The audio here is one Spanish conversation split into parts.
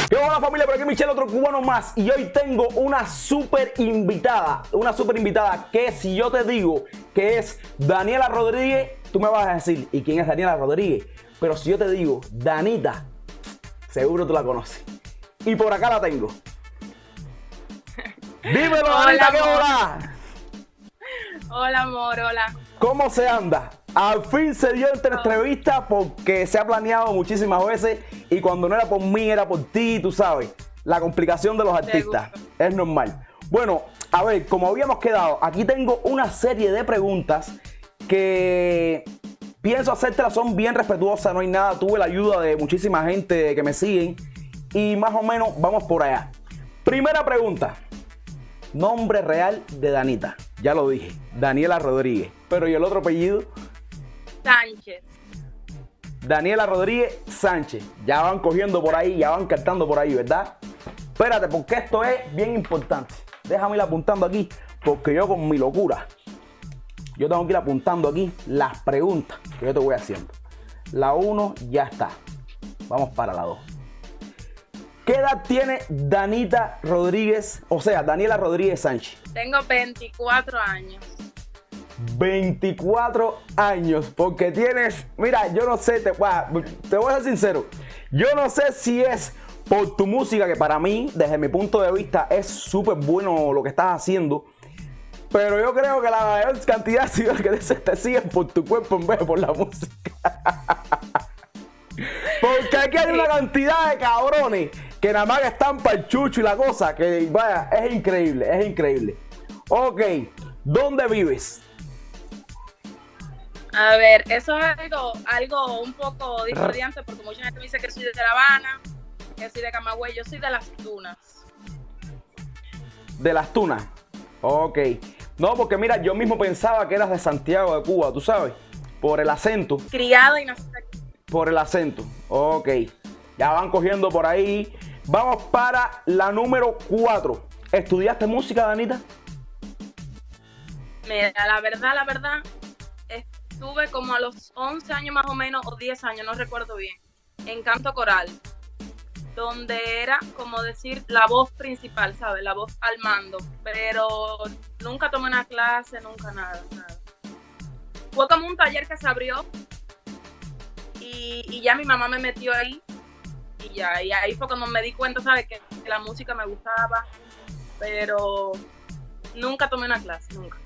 ¿Qué hola familia? Por aquí Michelle, otro cubano más. Y hoy tengo una súper invitada. Una súper invitada que si yo te digo que es Daniela Rodríguez, tú me vas a decir, ¿y quién es Daniela Rodríguez? Pero si yo te digo Danita, seguro tú la conoces. Y por acá la tengo. Dímelo, Danita, ¿qué hola? Hola, amor, hola. ¿Cómo se anda? Al fin se dio esta entrevista porque se ha planeado muchísimas veces y cuando no era por mí era por ti, tú sabes. La complicación de los artistas es normal. Bueno, a ver, como habíamos quedado, aquí tengo una serie de preguntas que pienso hacértelas, son bien respetuosas, no hay nada. Tuve la ayuda de muchísima gente que me siguen y más o menos vamos por allá. Primera pregunta. Nombre real de Danita. Ya lo dije, Daniela Rodríguez. Pero ¿y el otro apellido? Sánchez. Daniela Rodríguez Sánchez. Ya van cogiendo por ahí, ya van captando por ahí, ¿verdad? Espérate, porque esto es bien importante. Déjame ir apuntando aquí, porque yo con mi locura, yo tengo que ir apuntando aquí las preguntas que yo te voy haciendo. La 1 ya está. Vamos para la 2. ¿Qué edad tiene Danita Rodríguez, o sea, Daniela Rodríguez Sánchez? Tengo 24 años. 24 años, porque tienes, mira, yo no sé, te voy a ser sincero, yo no sé si es por tu música, que para mí, desde mi punto de vista, es súper bueno lo que estás haciendo, pero yo creo que la mayor cantidad de seguidores que te siguen por tu cuerpo en vez de por la música. Porque aquí hay una cantidad de cabrones que nada más están para el chucho y la cosa, que vaya, es increíble, es increíble. Ok, ¿dónde vives? A ver, eso es algo un poco diferente porque mucha gente me dice que soy de La Habana, que soy de Camagüey. Yo soy de Las Tunas. De Las Tunas. Ok. No, porque mira, yo mismo pensaba que eras de Santiago de Cuba, tú sabes, por el acento. Criada y nacida aquí. Por el acento. Ok. Ya van cogiendo por ahí. Vamos para la número 4. ¿Estudiaste música, Danita? Mira, la verdad, estuve como a los 11 años más o menos, o 10 años, no recuerdo bien, en canto coral, donde era como decir la voz principal, ¿sabes? La voz al mando, pero nunca tomé una clase, nunca nada. Fue como un taller que se abrió y ya mi mamá me metió ahí y ahí fue cuando me di cuenta, ¿sabes? Que la música me gustaba, pero nunca tomé una clase, nunca.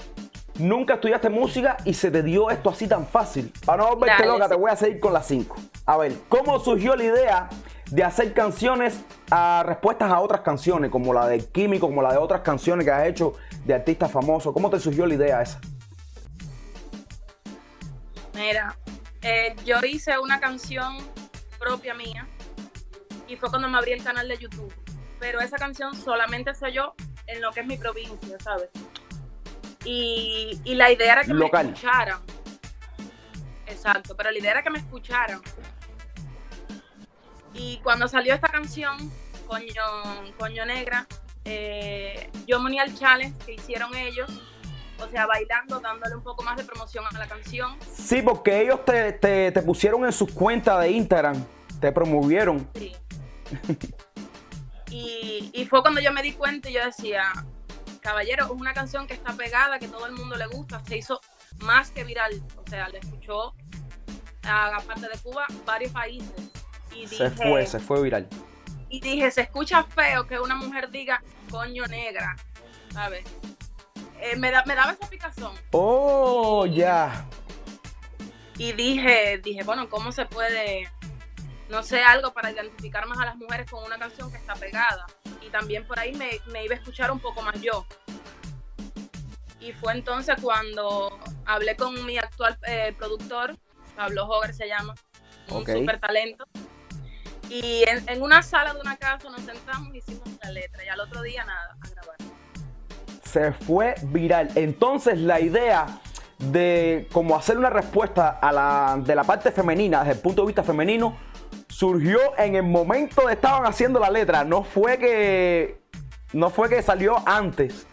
Nunca estudiaste música y se te dio esto así tan fácil. Para no volverte loca, te voy a seguir con las 5. A ver, ¿cómo surgió la idea de hacer canciones a respuestas a otras canciones, como la de Químico, como la de otras canciones que has hecho de artistas famosos? ¿Cómo te surgió la idea esa? Mira, yo hice una canción propia mía y fue cuando me abrí el canal de YouTube. Pero esa canción solamente soy yo en lo que es mi provincia, ¿sabes? Y la idea era que local. Me escucharan. Exacto, pero la idea era que me escucharan. Y cuando salió esta canción, Coño Negra, yo me uní al challenge que hicieron ellos, o sea, bailando, dándole un poco más de promoción a la canción. Sí, porque ellos te pusieron en sus cuentas de Instagram, te promovieron. Sí. Y fue cuando yo me di cuenta y yo decía, caballero, es una canción que está pegada, que todo el mundo le gusta, se hizo más que viral, o sea, le escuchó, aparte de Cuba, varios países. Y dije, se fue viral. Y dije, se escucha feo que una mujer diga Coño Negra, ¿sabes? Me daba esa picazón. Oh, ya. Y dije, bueno, ¿cómo se puede, no sé, algo para identificar más a las mujeres con una canción que está pegada? Y también por ahí me iba a escuchar un poco más yo. Y fue entonces cuando hablé con mi actual productor, Pablo Hogar se llama, un súper talento. Y en una sala de una casa nos sentamos y hicimos la letra. Y al otro día nada, a grabar. Se fue viral. Entonces la idea de como hacer una respuesta de la parte femenina, desde el punto de vista femenino, surgió en el momento de estaban haciendo la letra. No fue que salió antes.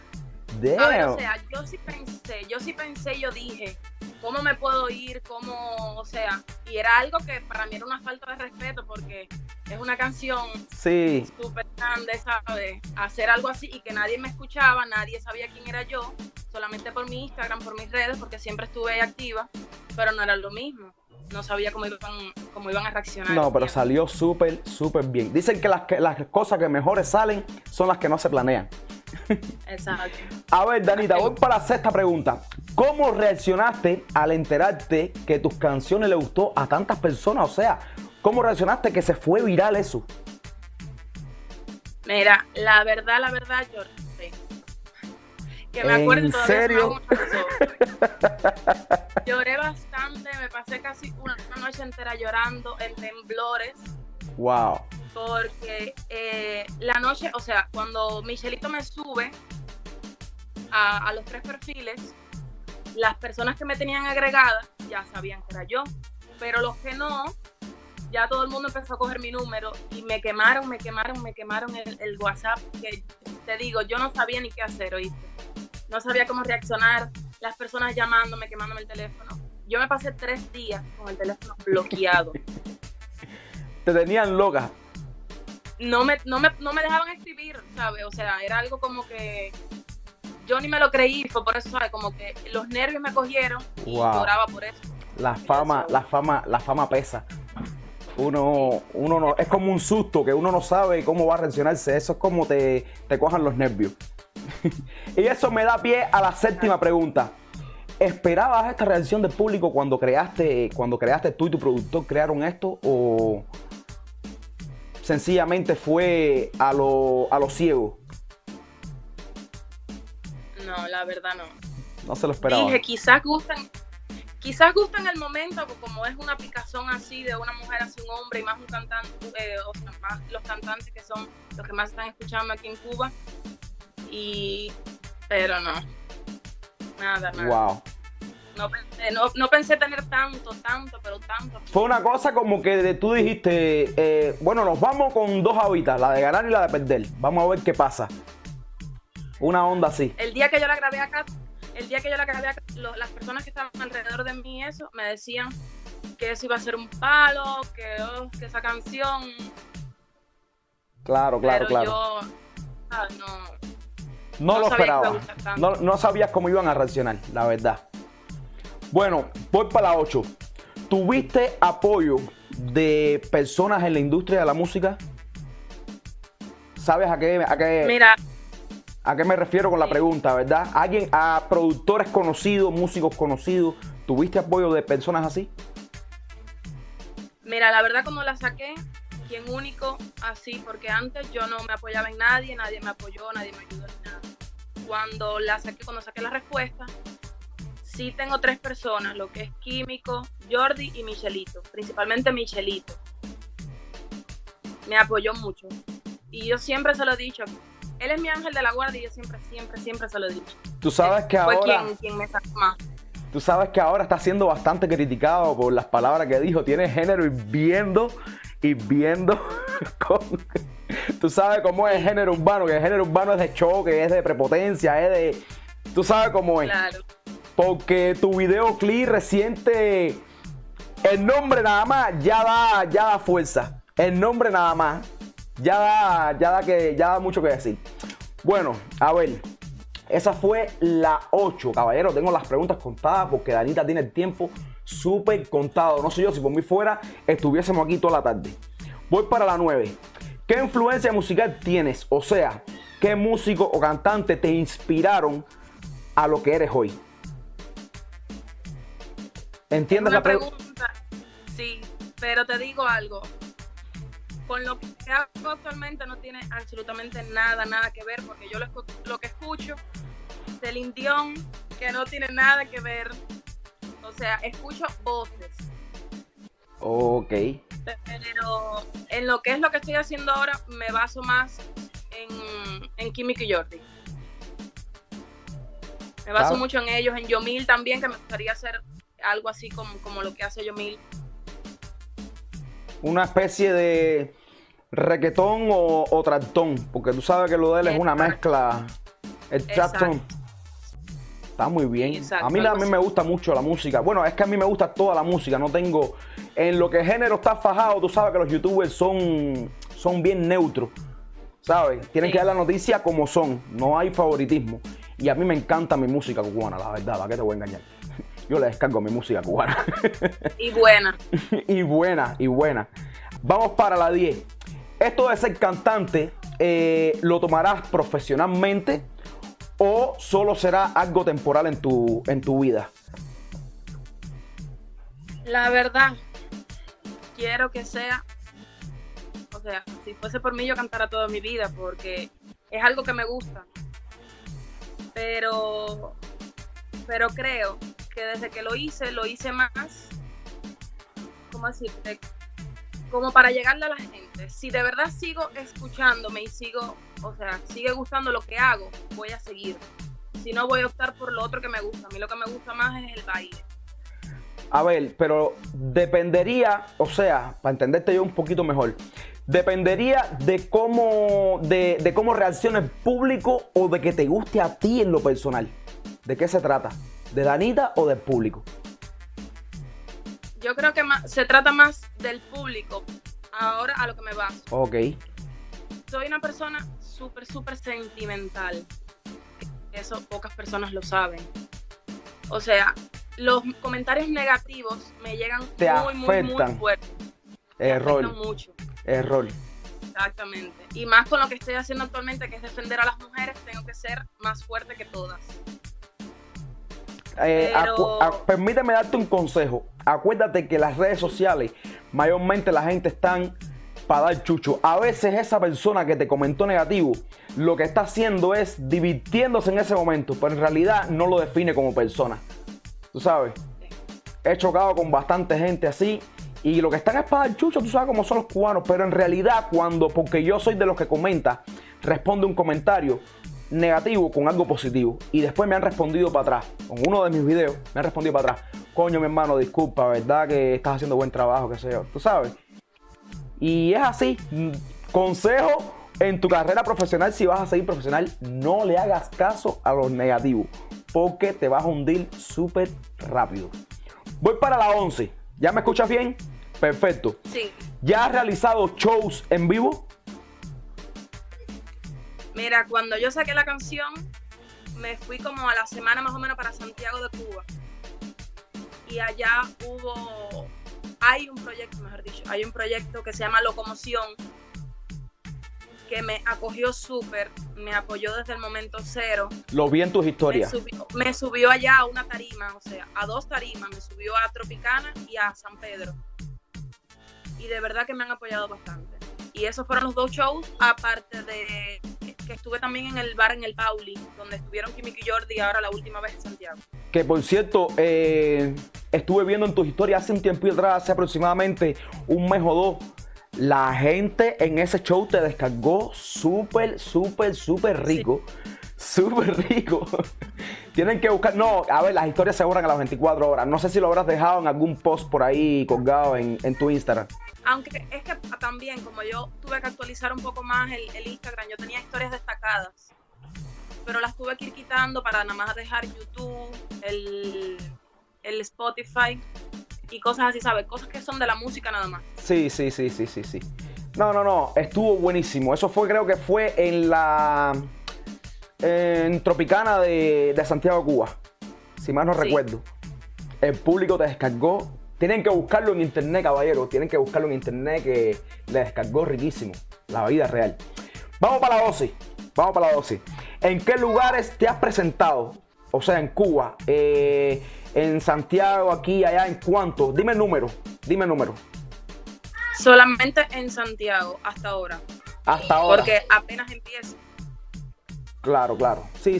A ver, o sea, yo sí pensé, yo dije, ¿cómo me puedo ir? ¿Cómo? O sea, y era algo que para mí era una falta de respeto porque es una canción súper grande, ¿sabes? Hacer algo así y que nadie me escuchaba, nadie sabía quién era yo, solamente por mi Instagram, por mis redes, porque siempre estuve activa, pero no era lo mismo. No sabía cómo iban a reaccionar. No, pero salió súper bien. Dicen que las cosas que mejores salen son las que no se planean. Exacto. A ver, Danita, voy para la sexta pregunta. ¿Cómo reaccionaste al enterarte que tus canciones le gustó a tantas personas? O sea, ¿cómo reaccionaste que se fue viral eso? Mira, la verdad, yo sé. Que me acuerdo ¿En todavía. serio? Lloré bastante, me pasé casi una noche entera llorando en temblores. Wow. Porque la noche, o sea, cuando Michelito me sube a los 3 perfiles, las personas que me tenían agregada ya sabían que era yo, pero los que no, ya todo el mundo empezó a coger mi número y me quemaron el WhatsApp, que te digo, yo no sabía ni qué hacer, ¿oíste? No sabía cómo reaccionar, las personas llamándome, quemándome el teléfono. Yo me pasé 3 días con el teléfono bloqueado. Te tenían loca. No me dejaban escribir, ¿sabes? O sea, era algo como que yo ni me lo creí, fue por eso, ¿sabes? Como que los nervios me cogieron y lloraba por eso. La fama pesa. Uno no, es como un susto que uno no sabe cómo va a reaccionarse. Eso es como te cojan los nervios. Y eso me da pie a la séptima pregunta. ¿Esperabas esta reacción del público cuando creaste tú y tu productor crearon esto? ¿O sencillamente fue a lo ciego? No, la verdad no. No se lo esperaba. Dije, quizás gustan el momento, como es una aplicación así de una mujer hacia un hombre y más un cantante, o sea, más los cantantes que son los que más están escuchando aquí en Cuba. Pero no. Nada. Wow. No pensé tener tanto. Fue una cosa como que tú dijiste, bueno, nos vamos con 2 habitas, la de ganar y la de perder. Vamos a ver qué pasa. Una onda así. El día que yo la grabé acá, las personas que estaban alrededor de mí, eso, me decían que eso iba a ser un palo, que esa canción. Claro. Yo no lo esperaba. No sabías cómo iban a reaccionar, la verdad. Bueno, voy para la 8. ¿Tuviste apoyo de personas en la industria de la música? ¿Sabes a qué? Mira. ¿A qué me refiero con la pregunta, verdad? ¿A productores conocidos, músicos conocidos? ¿Tuviste apoyo de personas así? Mira, la verdad cuando la saqué, quien único así, porque antes yo no me apoyaba en nadie me apoyó, nadie me ayudó en nada. Cuando saqué la respuesta, sí tengo 3 personas, lo que es Químico, Jordi y Michelito, principalmente Michelito. Me apoyó mucho. Y yo siempre se lo he dicho, él es mi ángel de la guardia y yo siempre se lo he dicho. Tú sabes que fue ahora... quien me sacó más. Tú sabes que ahora está siendo bastante criticado por las palabras que dijo. Tiene género hirviendo. Tú sabes cómo es el género urbano, que el género urbano es de choque, es de prepotencia, es de... Tú sabes cómo es. Claro. Porque tu videoclip reciente, el nombre nada más ya da fuerza. El nombre nada más ya da mucho que decir. Bueno, a ver. Esa fue la 8, caballero. Tengo las preguntas contadas porque Danita tiene el tiempo súper contado. No sé yo, si por mí fuera, estuviésemos aquí toda la tarde. Voy para la 9. ¿Qué influencia musical tienes? O sea, ¿qué músico o cantante te inspiraron a lo que eres hoy? ¿Entiendes la pregunta? Sí, pero te digo algo. Con lo que hago actualmente no tiene absolutamente nada que ver, porque yo lo que escucho Celine Dion, que no tiene nada que ver. O sea, escucho voces. Ok. Pero en lo que es lo que estoy haciendo ahora, me baso más en Químico y Jordi. Me baso mucho en ellos, en Yomil también, que me gustaría hacer algo así como lo que hace Yomil. Una especie de reggaetón o traptón, porque tú sabes que lo de él es una mezcla. El traptón. Está muy bien. Exacto, A mí algo también así. me gusta mucho la música. Bueno, es que a mí me gusta toda la música. No tengo... En lo que género está fajado, tú sabes que los youtubers son bien neutros. ¿Sabes? Tienen Sí. que dar la noticia como son. No hay favoritismo. Y a mí me encanta mi música cubana, la verdad. ¿Para qué te voy a engañar? Yo le descargo mi música cubana. Y buena. Y buena, y buena. Vamos para la 10. Esto de ser cantante, ¿lo tomarás profesionalmente o solo será algo temporal en tu vida? La verdad, quiero que sea, o sea, si fuese por mí yo cantara toda mi vida porque es algo que me gusta. Pero creo que desde que lo hice más, ¿cómo decirte? Como para llegarle a la gente. Si de verdad sigo escuchándome y sigue gustando lo que hago, voy a seguir. Si no, voy a optar por lo otro que me gusta. A mí lo que me gusta más es el baile. A ver, pero dependería, o sea, para entenderte yo un poquito mejor, dependería de cómo reaccione el público o de que te guste a ti en lo personal. ¿De qué se trata? ¿De Danita o del público? Yo creo que se trata más del público. Ahora a lo que me baso. Ok. Soy una persona súper sentimental. Eso pocas personas lo saben. O sea, los comentarios negativos me llegan Te muy afectan. fuerte. Me Error. afectan mucho. Error. Exactamente. Y más con lo que estoy haciendo actualmente, que es defender a las mujeres, tengo que ser más fuerte que todas. Permíteme darte un consejo. Acuérdate que las redes sociales, mayormente la gente están para dar chucho. A veces esa persona que te comentó negativo, lo que está haciendo es divirtiéndose en ese momento, pero en realidad no lo define como persona. Tú sabes, he chocado con bastante gente así y lo que están es para dar chucho, tú sabes cómo son los cubanos, pero en realidad porque yo soy de los que comenta, responde un comentario negativo con algo positivo y después me han respondido para atrás, con uno de mis videos me han respondido para atrás, coño mi hermano, disculpa, verdad que estás haciendo buen trabajo, qué sé yo, tú sabes. Y es así, consejo en tu carrera profesional, si vas a seguir profesional, no le hagas caso a los negativos, porque te vas a hundir súper rápido. Voy para la 11, ¿ya me escuchas bien? Perfecto. Sí. ¿Ya has realizado shows en vivo? Mira, cuando yo saqué la canción, me fui como a la semana más o menos para Santiago de Cuba. Y allá hay un proyecto que se llama Locomoción, que me acogió súper, me apoyó desde el momento cero. Lo vi en tus historias. Me subió allá a una tarima, o sea, a 2 tarimas, me subió a Tropicana y a San Pedro. Y de verdad que me han apoyado bastante. Y esos fueron los 2 shows, aparte de que estuve también en el bar en el Pauli, donde estuvieron Kimmy y Jordi ahora la última vez en Santiago. Que por cierto, estuve viendo en tus historias hace un tiempo atrás, hace aproximadamente un mes o 2. La gente en ese show te descargó súper rico. Sí. Súper rico. Tienen que buscar. No, a ver, las historias se borran a las 24 horas. No sé si lo habrás dejado en algún post por ahí colgado en tu Instagram. Aunque es que también, como yo tuve que actualizar un poco más el Instagram, yo tenía historias destacadas, pero las tuve que ir quitando para nada más dejar YouTube, el Spotify y cosas así, ¿sabes? Cosas que son de la música nada más. Sí. No. Estuvo buenísimo. Eso creo que fue en Tropicana de Santiago, Cuba. Si mal no recuerdo. El público te descargó. Tienen que buscarlo en internet, caballero. Tienen que buscarlo en internet, que le descargó riquísimo. La vida real. Vamos para la 12. ¿En qué lugares te has presentado? O sea, en Cuba, en Santiago, aquí, allá, ¿en cuántos? Dime el número. Solamente en Santiago, hasta ahora. Hasta ahora. Porque apenas empiezo. Claro. Sí.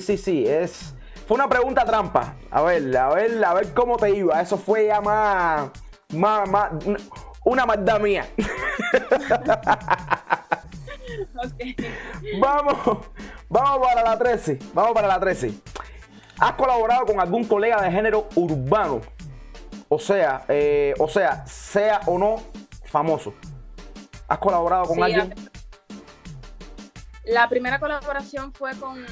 Fue una pregunta trampa. A ver cómo te iba. Eso fue ya más una maldad mía. Okay. Vamos para la 13. ¿Has colaborado con algún colega de género urbano? O sea, sea o no famoso. ¿Has colaborado con alguien? La primera colaboración fue con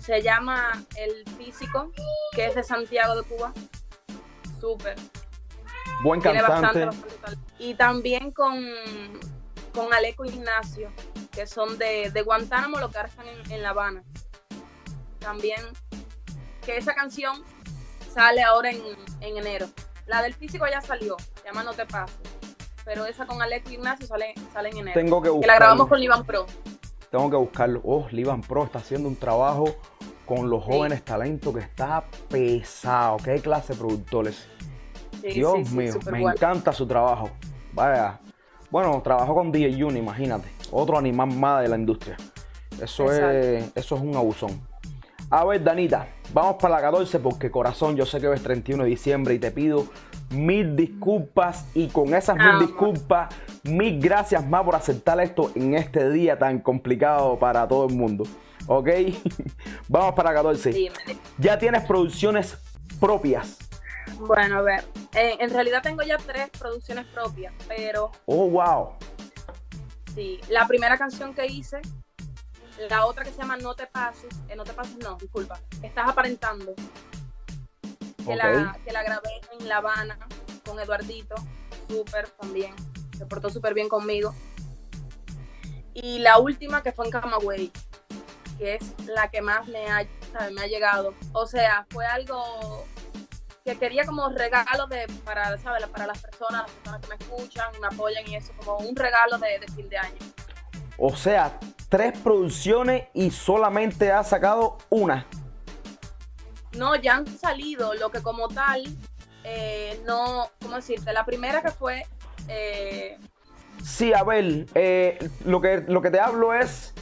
Se llama El Físico, que es de Santiago de Cuba. Súper. Buen Tiene cantante. bastante talento. Y también con Aleco Ignacio, que son de Guantánamo, lo que ahora están en La Habana. También, que esa canción sale ahora en enero. La del Físico ya salió, se llama No Te Pases. Pero esa con Aleco Ignacio sale en enero. Tengo que buscarlo. Que la grabamos con Livan Pro. Tengo que buscarlo. Oh, Livan Pro está haciendo un trabajo con los jóvenes talentos que está pesado. ¿Qué clase de productores? Sí, Dios mío, me encanta su trabajo. Vaya. Bueno, trabajo con DJ Juni, imagínate. Otro animal más de la industria. Eso es un abusón. A ver, Danita, vamos para la 14 porque corazón, yo sé que es 31 de diciembre y te pido mil disculpas y con esas mil disculpas, mil gracias más por aceptar esto en este día tan complicado para todo el mundo. ¿Ok? Vamos para la 14. Dímelo. Ya tienes producciones propias. Bueno, a ver, en realidad tengo ya 3 producciones propias, pero Oh, wow. sí, la primera canción que hice, la otra que se llama No Te Pases, no, disculpa, Estás Aparentando, que la grabé en La Habana con Eduardito, súper también, se portó súper bien conmigo. Y la última que fue en Camagüey, que es la que más me ha llegado. O sea, fue algo que quería como regalo para las personas que me escuchan y me apoyan y eso, como un regalo de fin de año. O sea, 3 producciones y solamente has sacado una. No, ya han salido, lo que como tal, no, ¿cómo decirte? La primera que fue... Sí, a ver, lo que te hablo es...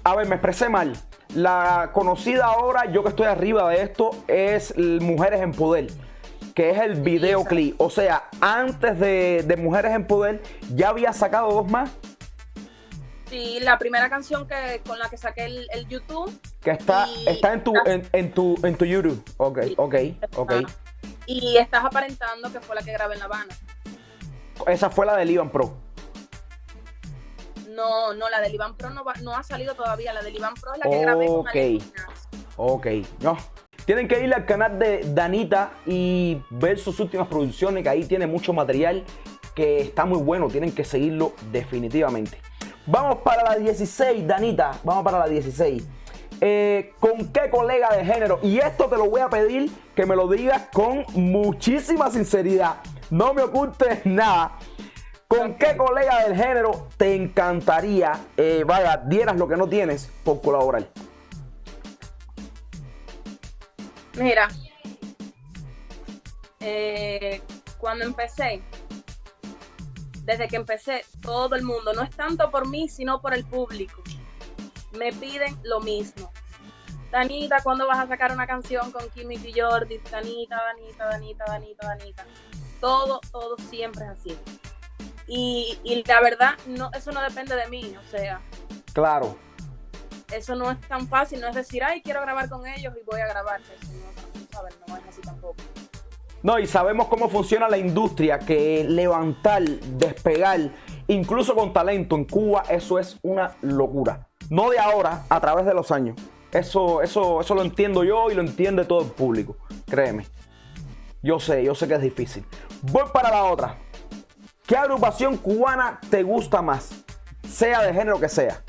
A ver, me expresé mal. La conocida ahora, yo que estoy arriba de esto, es Mujeres en Poder, que es el videoclip. O sea, antes de Mujeres en Poder, ¿ya había sacado 2 más? Sí, la primera canción con la que saqué el YouTube. Que está en tu YouTube. Ok, sí, ok. Y Estás Aparentando, que fue la que grabé en La Habana. Esa fue la de Livan Pro. No, la de Livan Pro no ha salido todavía. La de Livan Pro es la que grabé con Alex. Ok, no. Tienen que ir al canal de Danita y ver sus últimas producciones, que ahí tiene mucho material que está muy bueno. Tienen que seguirlo definitivamente. Vamos para la 16, Danita. Vamos para la 16. ¿Con qué colega de género? Y esto te lo voy a pedir que me lo digas con muchísima sinceridad. No me ocultes nada. ¿Con qué colega del género te encantaría, dieras lo que no tienes por colaborar? Mira, cuando desde que empecé, todo el mundo, no es tanto por mí, sino por el público, me piden lo mismo. Danita, ¿cuándo vas a sacar una canción con Kimmy y Jordi? Danita. Todo siempre es así. Y la verdad, no, eso no depende de mí, o sea. Claro. Eso no es tan fácil, no es decir, ay, quiero grabar con ellos y voy a grabar. Eso no es así tampoco. No, y sabemos cómo funciona la industria, que levantar, despegar, incluso con talento en Cuba, eso es una locura. No de ahora, a través de los años. Eso lo entiendo yo y lo entiende todo el público, créeme. Yo sé que es difícil. Voy para la otra. ¿Qué agrupación cubana te gusta más? Sea de género que sea.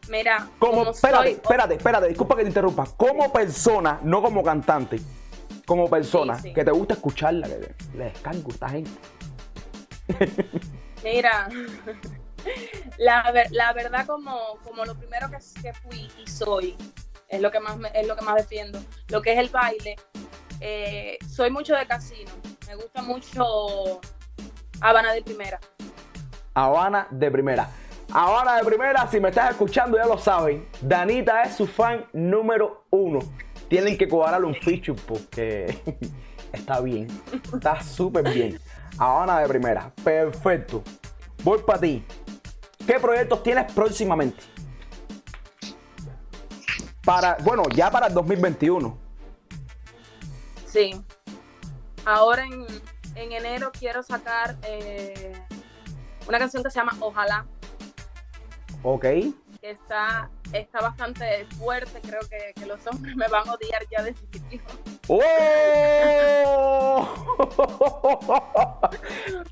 Mira, espérate, disculpa que te interrumpa. Como persona, no como cantante. Como persona, sí. Que te gusta escucharla, que le descargo a esta gente. Mira, la verdad como lo primero que fui y soy, es lo que más defiendo. Lo que es el baile, soy mucho de casino. Me gusta mucho Habana de Primera. Habana de Primera. Habana de Primera, si me estás escuchando ya lo saben. Danita es su fan número 1. Tienen que cobrarle un feature porque está bien. Está súper bien. Habana de Primera. Perfecto. Voy para ti. ¿Qué proyectos tienes próximamente? Ya para el 2021. Sí. Ahora en enero quiero sacar una canción que se llama Ojalá. Ok. Que está bastante fuerte. Creo que los hombres me van a odiar ya definitivo. ¡Oh!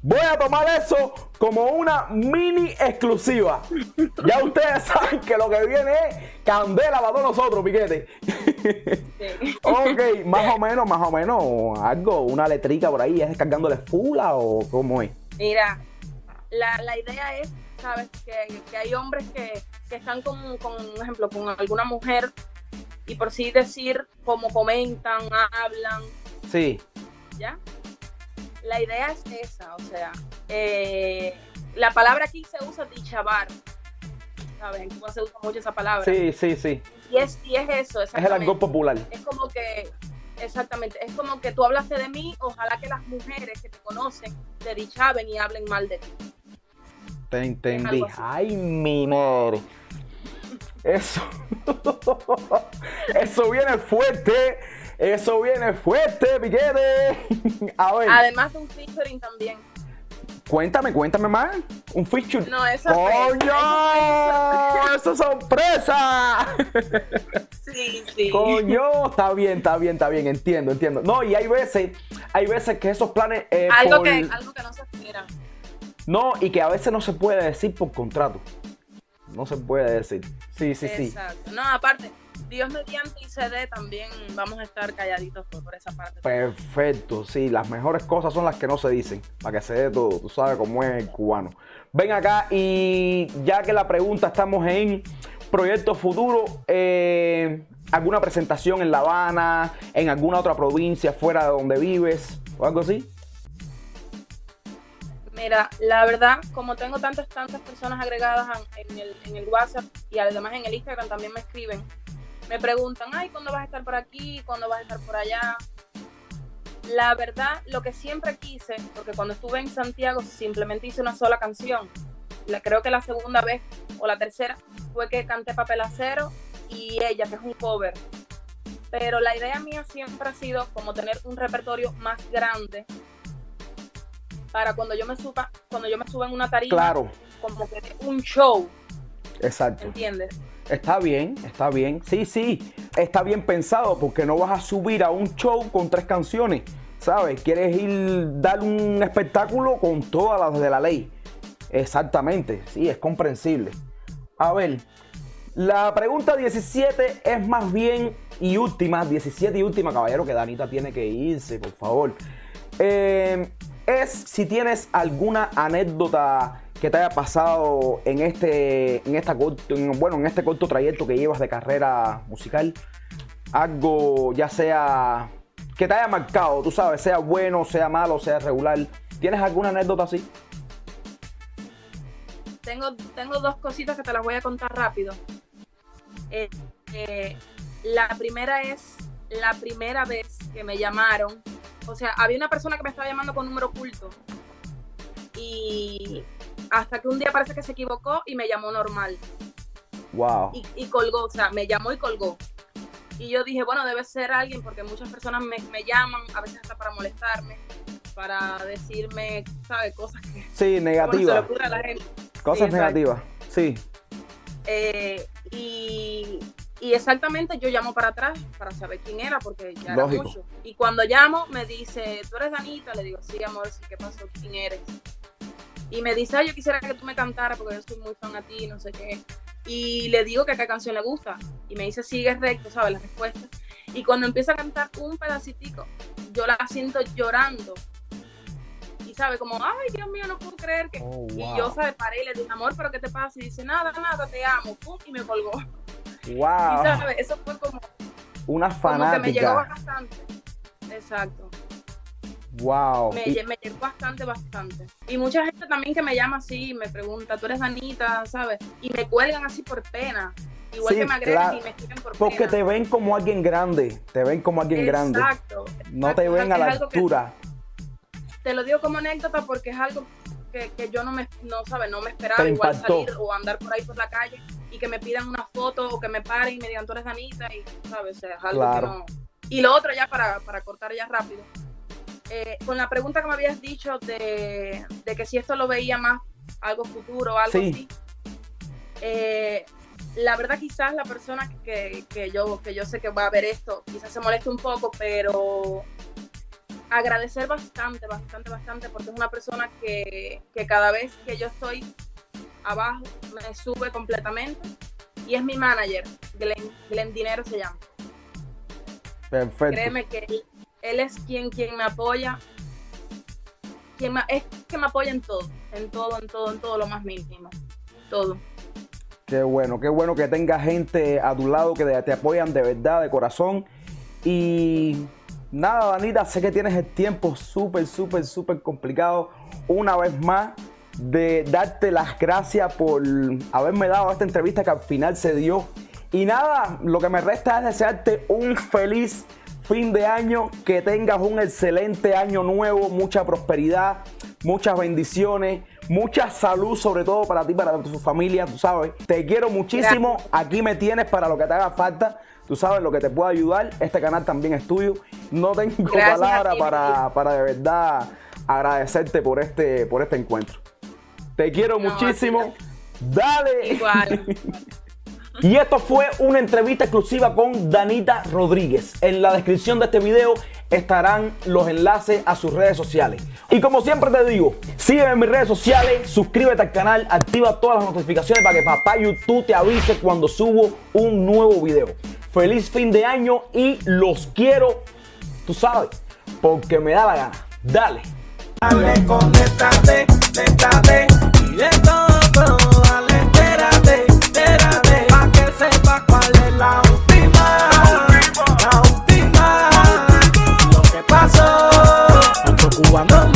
Voy a tomar eso como una mini exclusiva. Ya ustedes saben que lo que viene es candela para todos nosotros, piquete. Sí. Ok, más o menos, algo, una letrica por ahí, ¿es descargándole fula o cómo es? Mira, la idea es, sabes, que hay hombres que están con, un ejemplo, con alguna mujer y por sí decir cómo comentan, hablan. Sí. ¿Ya? La idea es esa, o sea, la palabra aquí se usa dichabar, ¿sabes? En Cuba se usa mucho esa palabra. Sí. Y es eso, exactamente. Es el argot popular. Es como que, exactamente, es como que tú hablaste de mí, ojalá que las mujeres que te conocen te dichaben y hablen mal de ti. Te entendí. Ay, mi madre. Eso. Eso viene fuerte. Eso viene fuerte, piquete. A ver. Además de un featuring también. Cuéntame más. Un feature. No, eso ¡Coño! ¡Eso es sorpresa! Sí. Coño, está bien. Entiendo. No, y hay veces que esos planes. Algo que no se espera. No, y que a veces no se puede decir por contrato. No se puede decir. Sí. Exacto. No, aparte, Dios mediante y CD también vamos a estar calladitos por esa parte. Perfecto, sí. Las mejores cosas son las que no se dicen. Para que se dé todo. Tú sabes cómo es el cubano. Ven acá y ya que la pregunta, estamos en proyectos futuros. ¿Alguna presentación en La Habana? ¿En alguna otra provincia fuera de donde vives? ¿O algo así? Mira, la verdad, como tengo tantas personas agregadas en el WhatsApp y además en el Instagram también me escriben, me preguntan, ay, ¿cuándo vas a estar por aquí? ¿Cuándo vas a estar por allá? La verdad, lo que siempre quise, porque cuando estuve en Santiago simplemente hice una sola canción. Creo que la segunda vez o la tercera fue que canté Papel Acero y Ella, que es un cover. Pero la idea mía siempre ha sido como tener un repertorio más grande para cuando yo me suba en una tarima, claro, como que un show. Exacto. ¿Entiendes? Está bien. Sí, está bien pensado porque no vas a subir a un show con 3 canciones, ¿sabes? Quieres dar un espectáculo con todas las de la ley. Exactamente, sí, es comprensible. A ver, la pregunta 17 es más bien 17 y última, caballero, que Danita tiene que irse, por favor. Es si tienes alguna anécdota que te haya pasado en este corto trayecto que llevas de carrera musical. Algo ya sea que te haya marcado, tú sabes, sea bueno, sea malo, sea regular. ¿Tienes alguna anécdota así? Tengo 2 cositas que te las voy a contar rápido. La primera es la primera vez que me llamaron. O sea, había una persona que me estaba llamando con número oculto. Y hasta que un día parece que se equivocó y me llamó normal. Wow. Y colgó, o sea, me llamó y colgó. Y yo dije, bueno, debe ser alguien, porque muchas personas me llaman, a veces hasta para molestarme, para decirme, ¿sabes? Cosas que... Sí, negativas. Se le ocurre a la gente. Cosas sí, negativas, sí. Y exactamente yo llamo para atrás para saber quién era, porque ya Lógico. era mucho. Y cuando llamo me dice, ¿tú eres Danita? Le digo, sí, amor, sí, ¿qué pasó? ¿Quién eres? Y me dice, ay, yo quisiera que tú me cantaras porque yo soy muy fan a ti, no sé qué. Y le digo que qué canción le gusta. Y me dice, sigue recto, ¿sabes? La respuesta. Y cuando empieza a cantar un pedacitico, yo la siento llorando. Y sabe, como, ay, Dios mío, no puedo creer que... Oh, wow. Y yo, ¿sabes? Paré y le dije, amor, ¿pero qué te pasa? Y dice, nada, te amo. Pum, y me colgó. Wow. Y, ¿sabes? Eso fue como... Una fanática. Como que me llegó bastante. Exacto. Wow. Me llegó bastante. Y mucha gente también que me llama así, me pregunta, ¿tú eres Danita? ¿Sabes? Y me cuelgan así por pena. Igual sí, que me agregan claro, y me escriben por porque pena. te ven como alguien grande. Exacto. No te ven a la altura. Te lo digo como anécdota porque es algo que yo no me esperaba igual salir o andar por ahí por la calle y que me pidan una foto o que me paren y me digan, tú eres Danita, y sabes, o sea, es algo claro. que no. Y lo otro ya para cortar ya rápido, con la pregunta que me habías dicho de que si esto lo veía más algo futuro o algo sí. así, la verdad quizás la persona que yo sé que va a ver esto, quizás se moleste un poco, pero agradecer bastante, porque es una persona que cada vez que yo estoy abajo me sube completamente, y es mi manager, Glenn Dinero se llama. Perfecto. Créeme que él es quien me apoya, es que me apoya en todo, lo más mínimo, todo. Qué bueno que tengas gente a tu lado que te apoyan de verdad, de corazón. Y nada, Danita, sé que tienes el tiempo súper complicado. Una vez más, de darte las gracias por haberme dado esta entrevista que al final se dio. Y nada, lo que me resta es desearte un feliz fin de año, que tengas un excelente año nuevo, mucha prosperidad, muchas bendiciones, mucha salud, sobre todo para ti, para tu familia, tú sabes. Te quiero muchísimo. Gracias. Aquí me tienes para lo que te haga falta. Tú sabes lo que te pueda ayudar. Este canal también es tuyo. No tengo palabras para de verdad agradecerte por este encuentro. Te quiero muchísimo. Dale. Igual. Y esto fue una entrevista exclusiva con Danita Rodríguez. En la descripción de este video estarán los enlaces a sus redes sociales. Y como siempre te digo, sígueme en mis redes sociales, suscríbete al canal, activa todas las notificaciones para que papá YouTube te avise cuando subo un nuevo video. Feliz fin de año y los quiero, tú sabes, porque me da la gana. Dale. Dale, conéctate, y de todo, dale, entérate, pa' que sepa cuál es la última, lo que pasó, otro cubano.